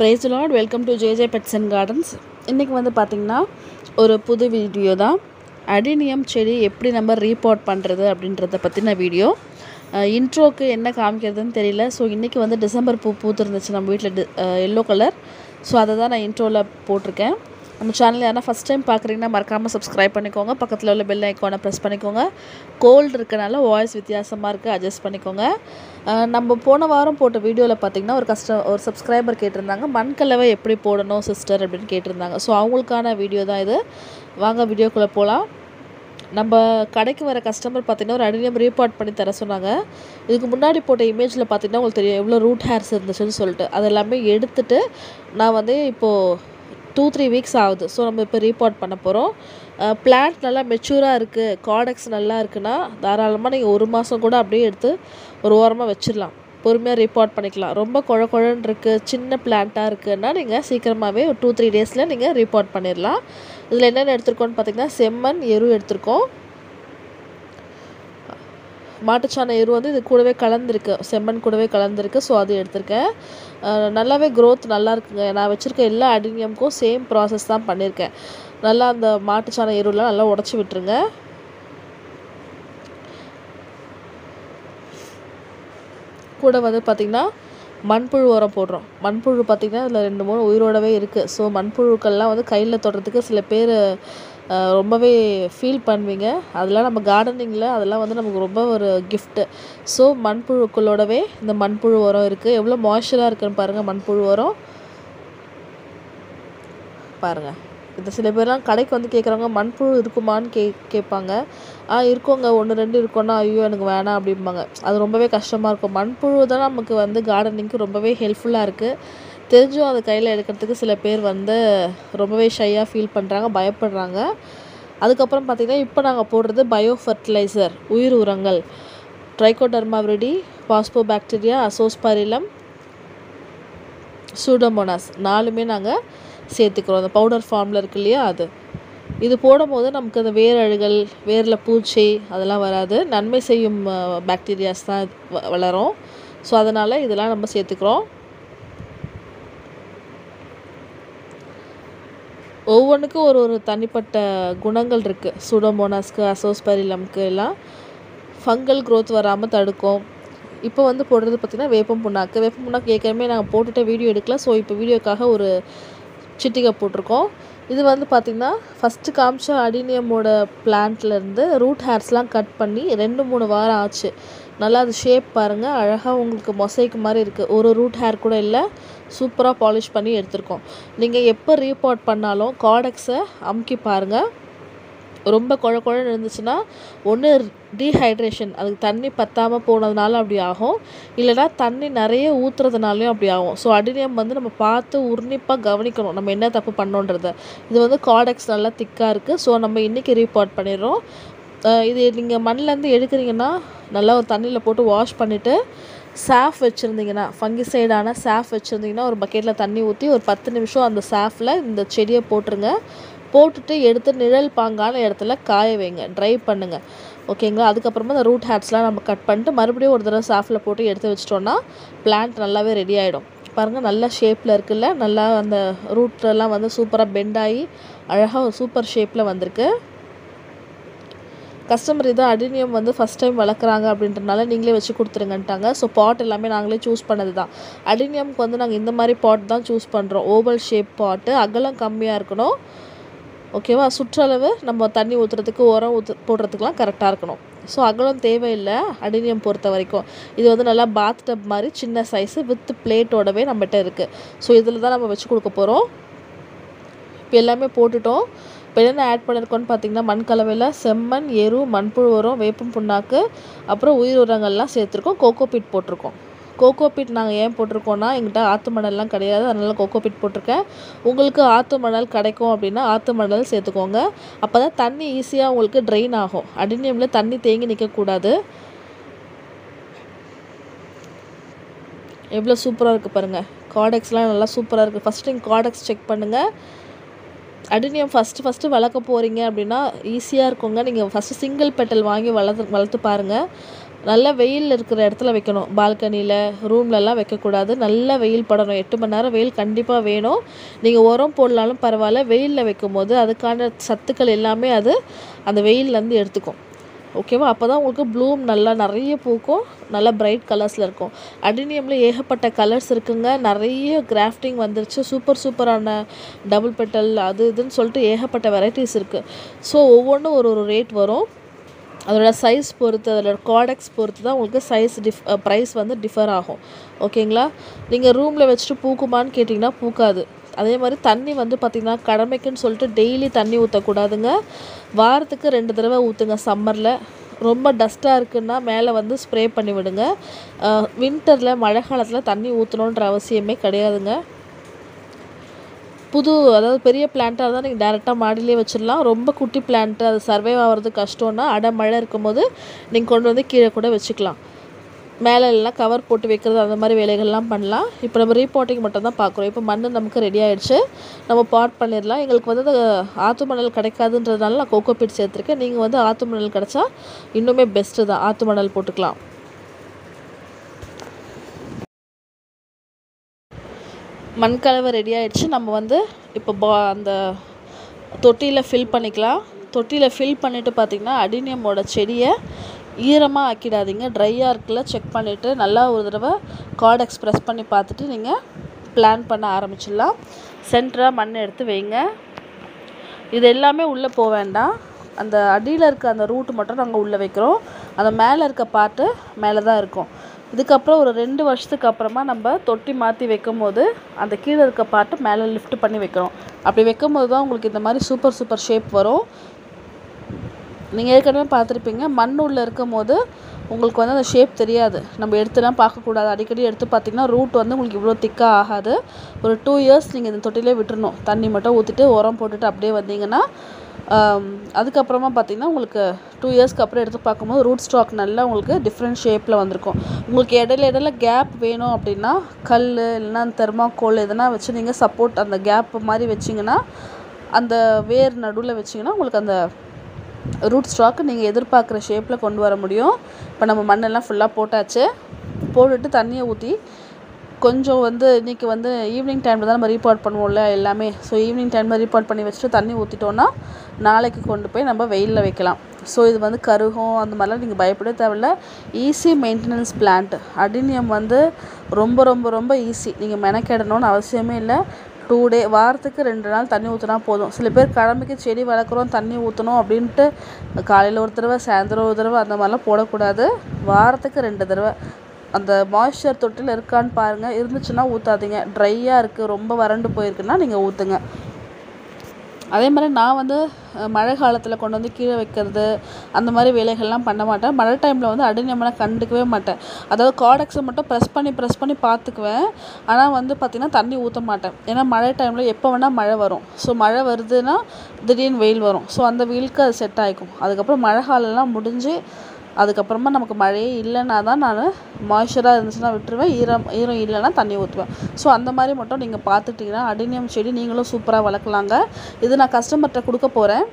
Praise the Lord. Welcome to JJ Pets and Gardens. இன்றைக்கி வந்து பார்த்திங்கன்னா ஒரு புது வீடியோ தான். அடினியம் செடி எப்படி நம்ம ரீபாட் பண்ணுறது அப்படின்றத பற்றின வீடியோ. இன்ட்ரோக்கு என்ன காமிக்கிறதுன்னு தெரியல. ஸோ இன்றைக்கி வந்து டிசம்பர் பூத்துருந்துச்சு நம்ம வீட்டில் எல்லோ கலர். ஸோ அதை தான் நான் இன்ட்ரோவில் போட்டிருக்கேன். நம்ம சேனல் யாரா ஃபஸ்ட் டைம் பார்க்குறீங்கன்னா மறக்காமல் சப்ஸ்கிரைப் பண்ணிக்கோங்க. பக்கத்தில் உள்ள பெல் ஐக்கானை ப்ரெஸ் பண்ணிக்கோங்க. கோல்டு இருக்கனால வாய்ஸ் வித்தியாசமாக இருக்குது, அட்ஜஸ்ட் பண்ணிக்கோங்க. நம்ம போன வாரம் போட்ட வீடியோவில் பார்த்திங்கன்னா ஒரு சப்ஸ்கிரைபர் கேட்டிருந்தாங்க, மண்கலவை எப்படி போடணும் சிஸ்டர் அப்படின்னு கேட்டிருந்தாங்க. ஸோ அவங்களுக்கான வீடியோ தான் இது. வாங்க வீடியோக்குள்ளே போகலாம். நம்ம கடைக்கு வர கஸ்டமர் பார்த்திங்கன்னா ஒரு அடினியம் ரீபாட் பண்ணி தர சொன்னாங்க. இதுக்கு முன்னாடி போட்ட இமேஜில் பார்த்திங்கன்னா உங்களுக்கு தெரியும் எவ்வளோ ரூட் ஹேர்ஸ் இருந்துச்சுன்னு சொல்லிட்டு. அதெல்லாமே எடுத்துகிட்டு நான் வந்து இப்போது 2-3 வீக்ஸ் ஆகுது. ஸோ நம்ம இப்போ ரீபாட் பண்ண போகிறோம். பிளான்ட் நல்லா மெச்சூராக இருக்குது, கார்டெக்ஸ் நல்லா இருக்குன்னா தாராளமாக நீங்கள் 1 மாதம் கூட அப்படியே எடுத்து ஒரு ஓரமாக வச்சிடலாம். பொறுமையாக ரீபாட் பண்ணிக்கலாம். ரொம்ப குழன்னு இருக்குது, சின்ன பிளான்ட்டாக இருக்குன்னா நீங்கள் சீக்கிரமாகவே ஒரு 2-3 டேஸில் நீங்கள் ரீபாட் பண்ணிடலாம். இதில் என்னென்ன எடுத்துருக்கோன்னு பார்த்திங்கன்னா செம்மண் எரு எடுத்திருக்கோம். மாட்டுச்சாண எரு வந்து இது கூடவே கலந்துருக்கு, செம்மண் கூடவே கலந்துருக்கு. ஸோ அது எடுத்திருக்கேன். நல்லாவே க்ரோத் நல்லா இருக்குங்க. நான் வச்சுருக்க எல்லா அடினியமுக்கும் சேம் ப்ராசஸ் தான் பண்ணியிருக்கேன். நல்லா அந்த மாட்டுச்சாண எருலாம் நல்லா உடச்சி விட்டுருங்க. கூட வந்து பார்த்திங்கன்னா மண்புழு உரம் போடுறோம். மண்புழு பார்த்திங்கன்னா இதில் 2-3 உயிரோடவே இருக்குது. ஸோ மண்புழுக்கள்லாம் வந்து கையில் தொடுறதுக்கு சில பேர் ரொம்பவே ஃபீல் பண்ணுவீங்க. அதெல்லாம் நம்ம கார்டனிங்கில் அதெல்லாம் வந்து நமக்கு ரொம்ப ஒரு கிஃப்ட்டு. ஸோ மண்புழுக்களோடவே இந்த மண்புழு உரம் இருக்குது. எவ்வளோ மாய்ஸ்சராக இருக்குன்னு பாருங்கள். மண்புழு உரம் பாருங்கள். இந்த சில பேர்லாம் கடைக்கு வந்து கேட்குறவங்க மண்புழு இருக்குமான்னு கேட்பாங்க. இருக்கோங்க 1-2 இருக்கோன்னா ஐயோ எனக்கு வேணாம் அப்படிம்பாங்க. அது ரொம்பவே கஷ்டமாக இருக்கும். மண்புழு தான் நமக்கு வந்து கார்டனிங்க்கு ரொம்பவே ஹெல்ப்ஃபுல்லாக இருக்குது. தெரிஞ்சும் அது கையில் எடுக்கிறதுக்கு சில பேர் வந்து ரொம்பவே ஷையாக ஃபீல் பண்ணுறாங்க, பயப்படுறாங்க. அதுக்கப்புறம் பார்த்திங்கன்னா இப்போ நாங்கள் போடுறது பயோ ஃபர்டிலைசர், உயிர் உரங்கள், ட்ரைகோடர்மா விரிடி, பாஸ்போபாக்டீரியா, அசோஸ்பரிலம், சூடோமோனாஸ் 4மே நாங்கள் சேர்த்துக்கிறோம். அந்த பவுடர் ஃபார்மில் இருக்கு இல்லையா அது. இது போடும்போது நமக்கு அந்த வேரழுகல், வேரில் பூச்சி அதெல்லாம் வராது. நன்மை செய்யும் பாக்டீரியாஸ் தான் வளரும். ஸோ அதனால் இதெல்லாம் நம்ம சேர்த்துக்கிறோம். ஒவ்வொன்றுக்கும் ஒரு தனிப்பட்ட குணங்கள் இருக்குது. சூடோமோனாஸ்க்கு, அசோஸ்பரிலம்க்கு எல்லாம் ஃபங்கல் க்ரோத் வராமல் தடுக்கும். இப்போ வந்து போடுறது பார்த்திங்கன்னா வேப்பம் புண்ணாக்கு ஏற்கனவே நாங்கள் போட்டுகிட்ட வீடியோ எடுக்கல. ஸோ இப்போ வீடியோக்காக ஒரு சிட்டிகை போட்டிருக்கோம். இது வந்து பார்த்திங்கன்னா ஃபஸ்ட்டு காமிச்ச அடினியமோட பிளான்ட்லேருந்து ரூட் ஹேர்ஸ்லாம் கட் பண்ணி 2-3 வாரம் ஆச்சு. நல்லா அது ஷேப் பாருங்கள், அழகாக உங்களுக்கு மொசைக்கு மாதிரி இருக்குது. ஒரு ரூட் ஹேர் கூட இல்லை. சூப்பராக பாலிஷ் பண்ணி எடுத்திருக்கோம். நீங்கள் எப்போ ரீபாட் பண்ணாலும் கார்டெக்ஸை அமுக்கி பாருங்கள். ரொம்ப குழன்னு இருந்துச்சுன்னா ஒன்று டீஹைட்ரேஷன், அதுக்கு தண்ணி பற்றாமல் போனதுனால அப்படி ஆகும், இல்லைனா தண்ணி நிறைய ஊற்றுறதுனாலையும் அப்படி ஆகும். ஸோ அடினியம் வந்து நம்ம பார்த்து உன்னிப்பாக கவனிக்கணும் நம்ம என்ன தப்பு பண்ணோன்றதை. இது வந்து கார்டெக்ஸ் நல்லா திக்காக இருக்குது. ஸோ நம்ம இன்றைக்கி ரீபாட் பண்ணிடுறோம். இது நீங்கள் மண்ணிலேருந்து எடுக்கிறீங்கன்னா நல்லா ஒரு தண்ணியில் போட்டு வாஷ் பண்ணிவிட்டு சாஃப் வச்சுருந்தீங்கன்னா, ஃபங்கிசைடான சாஃப் வச்சுருந்தீங்கன்னா ஒரு பக்கெட்டில் தண்ணி ஊற்றி ஒரு 10 நிமிஷம் அந்த சாஃபில் இந்த செடியை போட்டுருங்க. போட்டுட்டு எடுத்து நிழல் பாங்கான இடத்துல காய வைங்க, ட்ரை பண்ணுங்கள். ஓகேங்களா? அதுக்கப்புறமா அந்த ரூட் ஹேர்ஸ்லாம் நம்ம கட் பண்ணிட்டு மறுபடியும் ஒரு தடவை சாஃபில் போட்டு எடுத்து வச்சிட்டோன்னா பிளான்ட் நல்லாவே ரெடி ஆகிடும். பாருங்கள் நல்ல ஷேப்பில் இருக்குல்ல, நல்லா அந்த ரூட்லாம் வந்து சூப்பராக பெண்ட் ஆகி அழகாக ஒரு சூப்பர் ஷேப்பில் வந்திருக்கு. கஸ்டமர் இதான் அடினியம் வந்து ஃபஸ்ட் டைம் வளர்க்குறாங்க அப்படின்றனால நீங்களே வச்சு கொடுத்துருங்கன்ட்டாங்க. ஸோ பாட் எல்லாமே நாங்களே சூஸ் பண்ணது தான். அடினியம்க்கு வந்து நாங்கள் இந்த மாதிரி பாட் தான் சூஸ் பண்ணுறோம். ஓவல் ஷேப் பாட்டு, அகலம் கம்மியாக இருக்கணும். ஓகேவா? சுற்றளவு நம்ம தண்ணி ஊற்றுறதுக்கு உரம் போடுறதுக்கெலாம் கரெக்டாக இருக்கணும். ஸோ அகலம் தேவையில்லை அடினியம் பொறுத்த வரைக்கும். இது வந்து நல்லா பாத் டப் மாதிரி சின்ன சைஸு வித் பிளேட்டோடவே நம்மகிட்ட இருக்குது. ஸோ இதில் தான் நம்ம வச்சு கொடுக்க போகிறோம். இப்போ எல்லாமே போட்டுட்டோம். இப்போ என்னென்ன ஆட் பண்ணியிருக்கோன்னு பார்த்திங்கன்னா மண் கலவையில் செம்மண், எரு, மண்புழு உரம், வேப்பம் புண்ணாக்கு, அப்புறம் உயிர் உரங்கள்லாம் சேர்த்துருக்கோம். கோகோபீட் போட்டிருக்கோம். கோகோபீட் நாங்கள் ஏன் போட்டிருக்கோன்னா எங்கிட்ட ஆற்று மணல்லாம் கிடையாது, அதனால் கோகோபீட் போட்டிருக்கேன். உங்களுக்கு ஆற்று மணல் கிடைக்கும் அப்படின்னா ஆற்று மணல் சேர்த்துக்கோங்க. அப்போ தான் தண்ணி ஈஸியாக உங்களுக்கு ட்ரெயின் ஆகும். அடினியமில் தண்ணி தேங்கி நிற்கக்கூடாது. எவ்வளோ சூப்பராக இருக்குது பாருங்கள். கார்டெக்ஸ்லாம் நல்லா சூப்பராக இருக்குது. ஃபஸ்ட்டு நீங்கள் கார்டெக்ஸ் செக் பண்ணுங்கள். அடினியம் ஃபஸ்ட்டு வளர்க்க போகிறீங்க அப்படின்னா ஈஸியாக இருக்குங்க. நீங்கள் ஃபஸ்ட்டு சிங்கிள் பெட்டல் வாங்கி வளர்த்து பாருங்கள். நல்ல வெயில் இருக்கிற இடத்துல வைக்கணும். பால்கனியில், ரூம்லலாம் வைக்கக்கூடாது. நல்ல வெயில் படணும். 8 மணி நேரம் வெயில் கண்டிப்பாக வேணும். நீங்கள் உரம் போடலாலும் பரவாயில்ல, வெயிலில் வைக்கும்போது அதுக்கான சத்துக்கள் எல்லாமே அது அந்த வெயில்லேருந்து எடுத்துக்கும். ஓகேவா? அப்போ தான் உங்களுக்கு ப்ளூம் நல்லா நிறைய பூக்கும், நல்லா பிரைட் கலர்ஸில் இருக்கும். அடினியமில் ஏகப்பட்ட கலர்ஸ் இருக்குங்க. நிறைய கிராஃப்டிங் வந்துருச்சு. சூப்பரான டபுள் பெட்டல் அது இதுன்னு சொல்லிட்டு ஏகப்பட்ட வெரைட்டிஸ் இருக்குது. ஸோ ஒவ்வொன்றும் ஒரு ரேட் வரும். அதோட சைஸ் பொறுத்து, அதோட கார்டெக்ஸ் பொறுத்து தான் உங்களுக்கு ப்ரைஸ் வந்து டிஃபர் ஆகும். ஓகேங்களா? நீங்கள் ரூமில் வச்சுட்டு பூக்குமான்னு கேட்டிங்கன்னா பூக்காது. அதே மாதிரி தண்ணி வந்து பார்த்திங்கன்னா கடமைக்குன்னு சொல்லிட்டு டெய்லி தண்ணி ஊற்றக்கூடாதுங்க. வாரத்துக்கு 2 தடவை ஊற்றுங்க. சம்மரில் ரொம்ப டஸ்ட்டாக இருக்குன்னா மேலே வந்து ஸ்ப்ரே பண்ணி விடுங்க. வின்டரில் மழை காலத்தில் தண்ணி ஊற்றணுன்ற அவசியமே கிடையாதுங்க. அதாவது பெரிய பிளான்ட்டாக இருந்தால் நீங்கள் டேரெக்டாக மாடியிலே வச்சிடலாம். ரொம்ப குட்டி பிளான்ட்டு அது சர்வைவ் ஆகிறது கஷ்டம்னா மழை இருக்கும்போது நீங்கள் கொண்டு வந்து கீழே கூட வச்சுக்கலாம். மேலே எல்லாம் கவர் போட்டு வைக்கிறது அந்த மாதிரி வேலைகள்லாம் பண்ணலாம். இப்போ நம்ம ரீபாட்டிங் மட்டும் தான் பார்க்குறோம். இப்போ மண் நமக்கு ரெடி ஆகிடுச்சு. நம்ம பாட் பண்ணிடலாம். எங்களுக்கு வந்து ஆற்று மணல் கிடைக்காதுன்றதுனால நான் கோகோ பீட் சேர்த்துருக்கேன். நீங்கள் வந்து ஆற்று மணல் கிடச்சா இன்னுமே பெஸ்ட்டு தான். ஆற்று மணல் போட்டுக்கலாம். மண்கலவை ரெடி ஆகிடுச்சு. நம்ம வந்து இப்போ அந்த தொட்டியில் ஃபில் பண்ணிக்கலாம். தொட்டியில் ஃபில் பண்ணிவிட்டு பார்த்திங்கன்னா அடினியமோட செடியை ஈரமாக ஆக்கிடாதீங்க. ட்ரையாக இருக்குல்ல செக் பண்ணிவிட்டு நல்லா ஒரு தடவை கார்டெக்ஸ் ப்ரெஸ் பண்ணி பார்த்துட்டு நீங்கள் பிளான் பண்ண ஆரம்பிச்சிடலாம். சென்டராக மண் எடுத்து வைங்க. இது எல்லாமே உள்ளே போக வேண்டாம். அந்த அடியில் இருக்க அந்த ரூட்டு மட்டும் நாங்கள் உள்ளே வைக்கிறோம். அந்த மேலே இருக்க பார்ட்டு மேலே தான் இருக்கும். இதுக்கப்புறம் ஒரு 2 வருஷத்துக்கு அப்புறமா நம்ம தொட்டி மாற்றி வைக்கும் போது அந்த கீழே இருக்க பார்ட்டு மேலே லிஃப்ட் பண்ணி வைக்கிறோம். அப்படி வைக்கும் போது தான் உங்களுக்கு இந்த மாதிரி சூப்பர் ஷேப் வரும். நீங்கள் ஏற்கனவே பார்த்துருப்பீங்க. மண் உள்ளே இருக்கும் போது உங்களுக்கு வந்து அந்த ஷேப் தெரியாது. நம்ம எடுத்துலாம் பார்க்கக்கூடாது. அடிக்கடி எடுத்து பார்த்திங்கன்னா ரூட் வந்து உங்களுக்கு இவ்வளோ திக்காக ஆகாது. ஒரு 2 இயர்ஸ் நீங்கள் இந்த தொட்டிலே விட்டுறணும். தண்ணி மட்டும் ஊற்றிட்டு உரம் போட்டுட்டு அப்படியே வந்தீங்கன்னா அதுக்கப்புறமா பார்த்திங்கன்னா உங்களுக்கு 2 இயர்ஸ்க்கு அப்புறம் எடுத்து பார்க்கும்போது ரூட் ஸ்டாக் நல்லா உங்களுக்கு டிஃப்ரெண்ட் ஷேப்பில் வந்திருக்கும். உங்களுக்கு இடையில கேப் வேணும் அப்படின்னா கல் இல்லைன்னா தெர்மாக்கோல் எதனா வச்சு நீங்கள் சப்போர்ட் அந்த கேப் மாதிரி வச்சிங்கன்னா அந்த வேர் நடுவில் வச்சிங்கன்னா உங்களுக்கு அந்த ரூட் ஸ்டாக்கு நீங்கள் எதிர்பார்க்குற ஷேப்பில் கொண்டு வர முடியும். இப்போ நம்ம மண்ணெல்லாம் ஃபுல்லாக போட்டுட்டு தண்ணியை ஊற்றி கொஞ்சம் வந்து இன்றைக்கி வந்து ஈவினிங் டைமில் தான் நம்ம ரீபாட் பண்ணுவோம்ல எல்லாமே. ஸோ ஈவினிங் டைமில் ரீபாட் பண்ணி வச்சுட்டு தண்ணி ஊற்றிட்டோன்னா நாளைக்கு கொண்டு போய் நம்ம வெயிலில் வைக்கலாம். ஸோ இது வந்து கருகும் அந்த மாதிரிலாம் நீங்கள் பயப்பட தேவையில்ல. Easy maintenance plant. அடினியம் வந்து ரொம்ப ஈஸி. நீங்கள் மெனக்கெடணும்னு அவசியமே இல்லை. 2 டே வாரத்துக்கு 2 நாள் தண்ணி ஊற்றினா போதும். சில பேர் கடமைக்கு செடி வளர்க்குறோம் தண்ணி ஊற்றணும் அப்படின்ட்டு காலையில் ஒரு தடவை சாயந்தரம் ஒரு தடவை அந்த மாதிரிலாம் போடக்கூடாது. வாரத்துக்கு 2 தடவை அந்த மாய்ஸ்சர் தொட்டியில் இருக்கான்னு பாருங்கள். இருந்துச்சுன்னா ஊற்றாதீங்க. ட்ரையாக இருக்குது ரொம்ப வறண்டு போயிருக்குன்னா நீங்கள் ஊற்றுங்க. அதே மாதிரி நான் வந்து மழை காலத்தில் கொண்டு வந்து கீழே வைக்கிறது அந்த மாதிரி வேலைகள்லாம் பண்ண மாட்டேன். மழை டைமில் வந்து அடினியம்லாம் கண்டுக்கவே மாட்டேன். அதாவது கார்டெக்ஸை மட்டும் ப்ரெஸ் பண்ணி பார்த்துக்குவேன். ஆனால் வந்து பார்த்திங்கன்னா தண்ணி ஊற்ற மாட்டேன். ஏன்னா மழை டைமில் எப்போ வேணால் மழை வரும். ஸோ மழை வருதுன்னா திடீர்னு வெயில் வரும். ஸோ அந்த வெயிலுக்கு அது செட் ஆகிக்கும். அதுக்கப்புறம் மழை காலம்லாம் முடிஞ்சு அதுக்கப்புறமா நமக்கு மழையே இல்லைன்னா தான் நான் மாய்ஸ்சராக இருந்துச்சுன்னா விட்டுருவேன். ஈரம் இல்லைன்னா தண்ணி ஊற்றுவேன். ஸோ அந்த மாதிரி மட்டும் நீங்கள் பார்த்துட்டிங்கன்னா அடினியம் செடி நீங்களும் சூப்பராக வளர்க்கலாங்க. இது நான் கஸ்டமர்கிட்ட கொடுக்க போகிறேன்.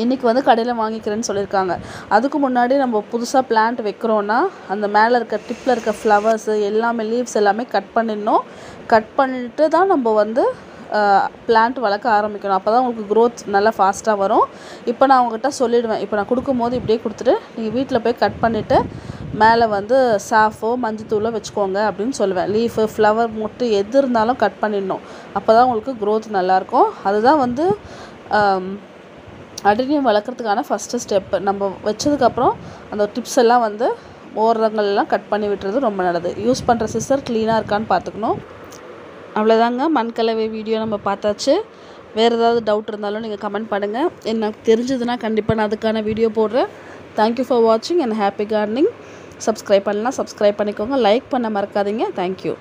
இன்றைக்கி வந்து கடையில் வாங்கிக்கிறேன்னு சொல்லியிருக்காங்க. அதுக்கு முன்னாடி நம்ம புதுசாக பிளான்ட் வைக்கிறோன்னா அந்த மேலே இருக்க டிப்பில் இருக்க ஃப்ளவர்ஸு எல்லாமே லீவ்ஸ் எல்லாமே கட் பண்ணிடணும். கட் பண்ணிட்டு தான் நம்ம வந்து பிளான்ட் வளர்க்க ஆரம்பிக்கணும். அப்போ தான் உங்களுக்கு க்ரோத் நல்லா ஃபாஸ்ட்டாக வரும். இப்போ நான் அவங்ககிட்ட சொல்லிவிடுவேன். இப்போ நான் கொடுக்கும்போது இப்படியே கொடுத்துட்டு நீங்கள் வீட்டில் போய் கட் பண்ணிவிட்டு மேலே வந்து சாஃபோ மஞ்சத்தூளோ வச்சுக்கோங்க அப்படின்னு சொல்லுவேன். லீஃபு ஃப்ளவர் மொட்டு எது இருந்தாலும் கட் பண்ணிடணும். அப்போ தான் உங்களுக்கு க்ரோத் நல்லாயிருக்கும். அதுதான் வந்து அடினியம் வளர்க்குறதுக்கான ஃபஸ்ட்டு ஸ்டெப்பு. நம்ம வச்சதுக்கப்புறம் அந்த டிப்ஸ் எல்லாம் வந்து ஓரங்கள்லாம் கட் பண்ணி விட்டுறது ரொம்ப நல்லது. யூஸ் பண்ணுற சிசர் க்ளீனாக இருக்கான்னு பார்த்துக்கணும். அவ்வளோதாங்க. மண்கலவை வீடியோ நம்ம பார்த்தாச்சு. வேறு ஏதாவது டவுட் இருந்தாலும் நீங்கள் கமெண்ட் பண்ணுங்கள். எனக்கு தெரிஞ்சதுன்னா கண்டிப்பாக நான் அதுக்கான வீடியோ போடுறேன். தேங்க்யூ ஃபார் வாட்சிங் அண்ட் ஹாப்பி கார்டனிங். சப்ஸ்கிரைப் பண்ணலாம் சப்ஸ்கிரைப் பண்ணிக்கோங்க. லைக் பண்ண மறக்காதீங்க. தேங்க்யூ.